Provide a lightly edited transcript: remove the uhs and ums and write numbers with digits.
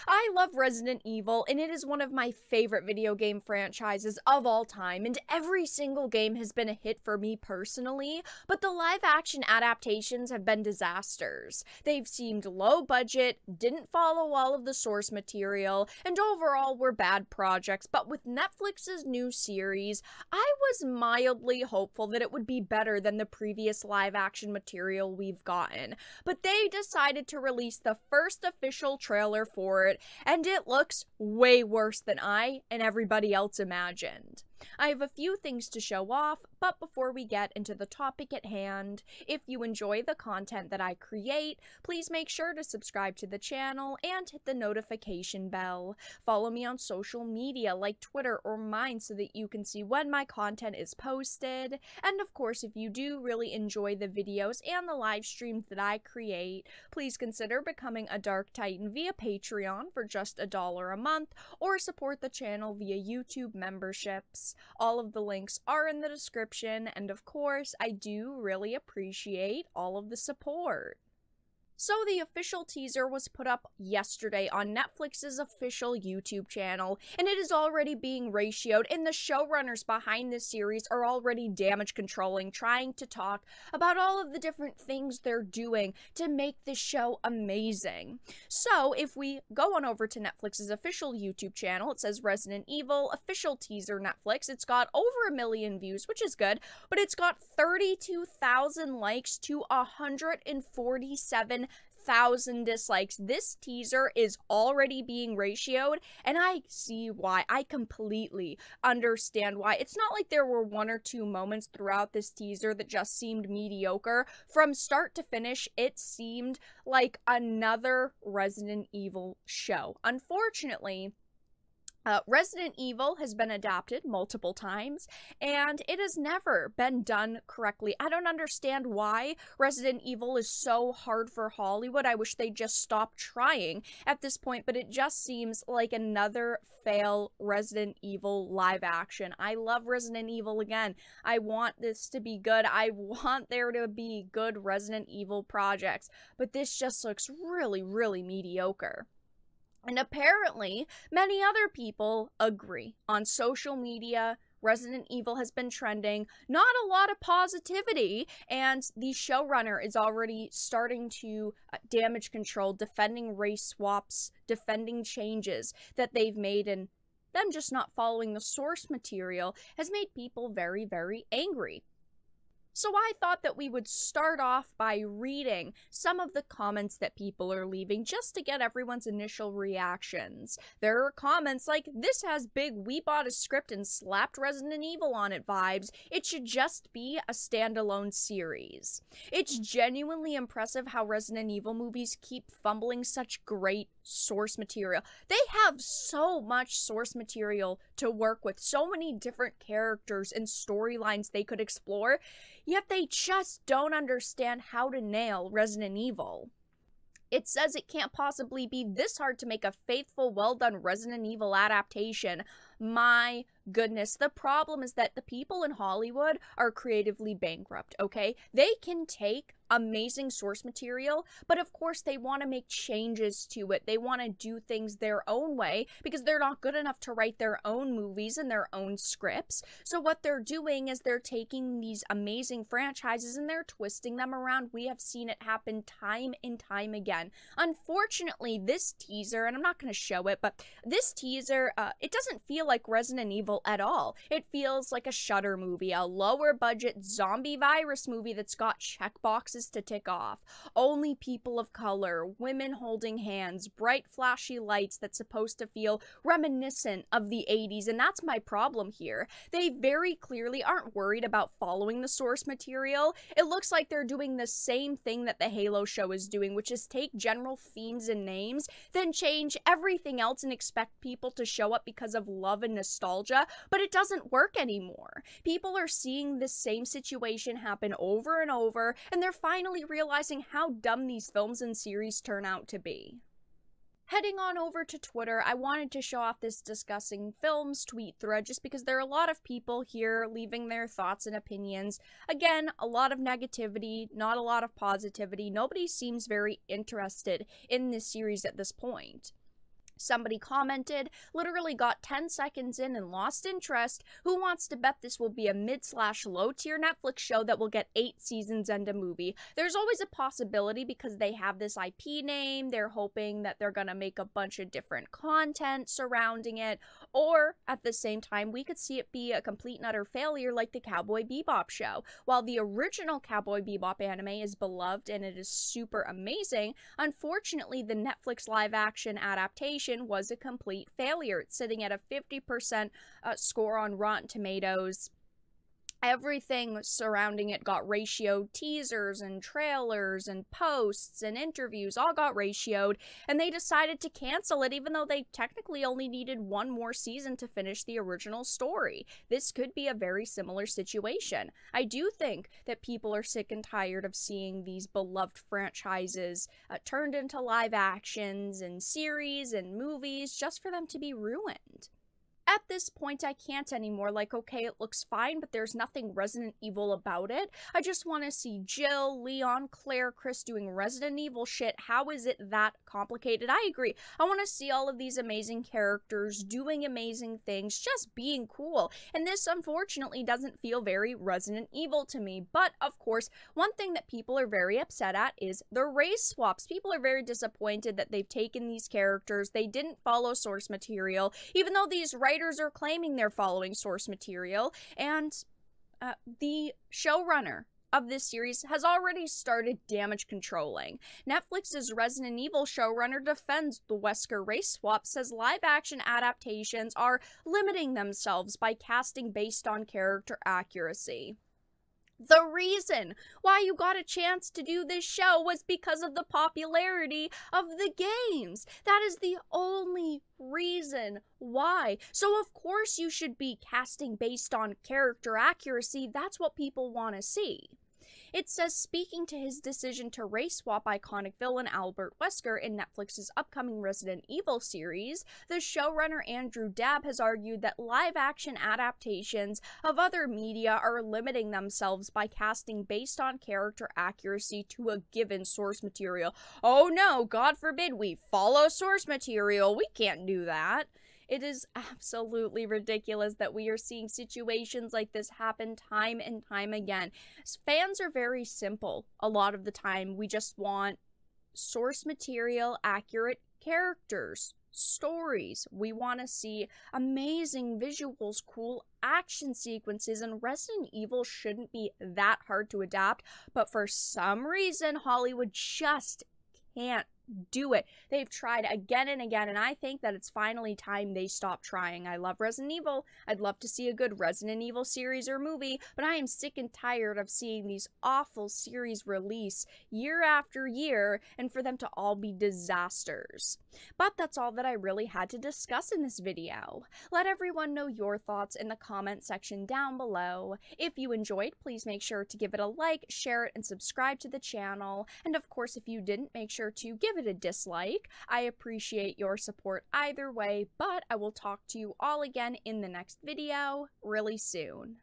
I love Resident Evil, and it is one of my favorite video game franchises of all time, and every single game has been a hit for me personally, but the live-action adaptations have been disasters. They've seemed low budget, didn't follow all of the source material, and overall were bad projects, but with Netflix's new series, I was mildly hopeful that it would be better than the previous live-action material we've gotten, but they decided to release the first official trailer for it, and it looks way worse than I and everybody else imagined. I have a few things to show off, but before we get into the topic at hand, if you enjoy the content that I create, please make sure to subscribe to the channel and hit the notification bell. Follow me on social media like Twitter or mine so that you can see when my content is posted. And of course, if you do really enjoy the videos and the live streams that I create, please consider becoming a Dark Titan via Patreon for just $1 a month, or support the channel via YouTube memberships. All of the links are in the description, and of course, I do really appreciate all of the support. So the official teaser was put up yesterday on Netflix's official YouTube channel, and it is already being ratioed, and the showrunners behind this series are already damage controlling, trying to talk about all of the different things they're doing to make this show amazing. So if we go on over to Netflix's official YouTube channel, it says Resident Evil official teaser Netflix. It's got over 1 million views, which is good, but it's got 32,000 likes to 147,000 dislikes. This teaser is already being ratioed, and I see why. I completely understand why. It's not like there were 1 or 2 moments throughout this teaser that just seemed mediocre. From start to finish, it seemed like another Resident Evil show. Unfortunately, Resident Evil has been adapted multiple times, and it has never been done correctly. I don't understand why Resident Evil is so hard for Hollywood. I wish they'd just stop trying at this point, but it just seems like another fail Resident Evil live action. I love Resident Evil again. I want this to be good. I want there to be good Resident Evil projects, but this just looks really, really mediocre. And apparently, many other people agree. On social media, Resident Evil has been trending, not a lot of positivity, and the showrunner is already starting to damage control, defending race swaps, defending changes that they've made, and them just not following the source material has made people very, very angry. So I thought that we would start off by reading some of the comments that people are leaving just to get everyone's initial reactions. There are comments like, "This has big 'we bought a script and slapped Resident Evil on it' vibes. It should just be a standalone series." It's genuinely impressive how Resident Evil movies keep fumbling such great source material. They have so much source material to work with, so many different characters and storylines they could explore, yet they just don't understand how to nail Resident Evil. It says it can't possibly be this hard to make a faithful, well-done Resident Evil adaptation. My goodness, the problem is that the people in Hollywood are creatively bankrupt, okay? They can take amazing source material, but of course they want to make changes to it. They want to do things their own way because they're not good enough to write their own movies and their own scripts. So what they're doing is they're taking these amazing franchises and they're twisting them around. We have seen it happen time and time again. Unfortunately, this teaser, and I'm not going to show it, but this teaser, it doesn't feel like Resident Evil at all. It feels like a Shudder movie, a lower budget zombie virus movie that's got checkboxes to tick off. Only people of color, women holding hands, bright flashy lights that's supposed to feel reminiscent of the 80s, and that's my problem here. They very clearly aren't worried about following the source material. It looks like they're doing the same thing that the Halo show is doing, which is take general themes and names, then change everything else and expect people to show up because of love and nostalgia, but it doesn't work anymore. People are seeing this same situation happen over and over, and they're finally realizing how dumb these films and series turn out to be. Heading on over to Twitter, I wanted to show off this discussing films tweet thread just because there are a lot of people here leaving their thoughts and opinions. Again, a lot of negativity, not a lot of positivity. Nobody seems very interested in this series at this point. Somebody commented, literally got 10 seconds in and lost interest. Who wants to bet this will be a mid/low tier Netflix show that will get 8 seasons and a movie? There's always a possibility because they have this IP name. They're hoping that they're gonna make a bunch of different content surrounding it. Or at the same time, we could see it be a complete and utter failure like the Cowboy Bebop show. While the original Cowboy Bebop anime is beloved and it is super amazing, unfortunately, the Netflix live action adaptation was a complete failure. It's sitting at a 50% score on Rotten Tomatoes. Everything surrounding it got ratioed. Teasers and trailers and posts and interviews all got ratioed, and they decided to cancel it even though they technically only needed one more season to finish the original story. This could be a very similar situation. I do think that people are sick and tired of seeing these beloved franchises turned into live actions and series and movies just for them to be ruined. At this point, I can't anymore. Like, okay, it looks fine, but there's nothing Resident Evil about it. I just want to see Jill, Leon, Claire, Chris doing Resident Evil shit. How is it that complicated? I agree. I want to see all of these amazing characters doing amazing things, just being cool. And this, unfortunately, doesn't feel very Resident Evil to me. But, of course, one thing that people are very upset at is the race swaps. People are very disappointed that they've taken these characters. They didn't follow source material, even though these writers are claiming they're following source material, and the showrunner of this series has already started damage controlling. Netflix's Resident Evil showrunner defends the Wesker race swap, says live action adaptations are limiting themselves by casting based on character accuracy. The reason why you got a chance to do this show was because of the popularity of the games. That is the only reason why. So of course you should be casting based on character accuracy. That's what people want to see. It says, speaking to his decision to race swap iconic villain Albert Wesker in Netflix's upcoming Resident Evil series, the showrunner Andrew Dabb has argued that live-action adaptations of other media are limiting themselves by casting based on character accuracy to a given source material. Oh no, God forbid we follow source material. We can't do that. It is absolutely ridiculous that we are seeing situations like this happen time and time again. Fans are very simple. A lot of the time, we just want source material, accurate characters, stories. We want to see amazing visuals, cool action sequences, and Resident Evil shouldn't be that hard to adapt, but for some reason, Hollywood just can't do it. They've tried again and again, and I think that it's finally time they stop trying. I love Resident Evil. I'd love to see a good Resident Evil series or movie, but I am sick and tired of seeing these awful series release year after year, and for them to all be disasters. But that's all that I really had to discuss in this video. Let everyone know your thoughts in the comment section down below. If you enjoyed, please make sure to give it a like, share it, and subscribe to the channel. And of course, if you didn't, make sure to give it a dislike. I appreciate your support either way, but I will talk to you all again in the next video really soon.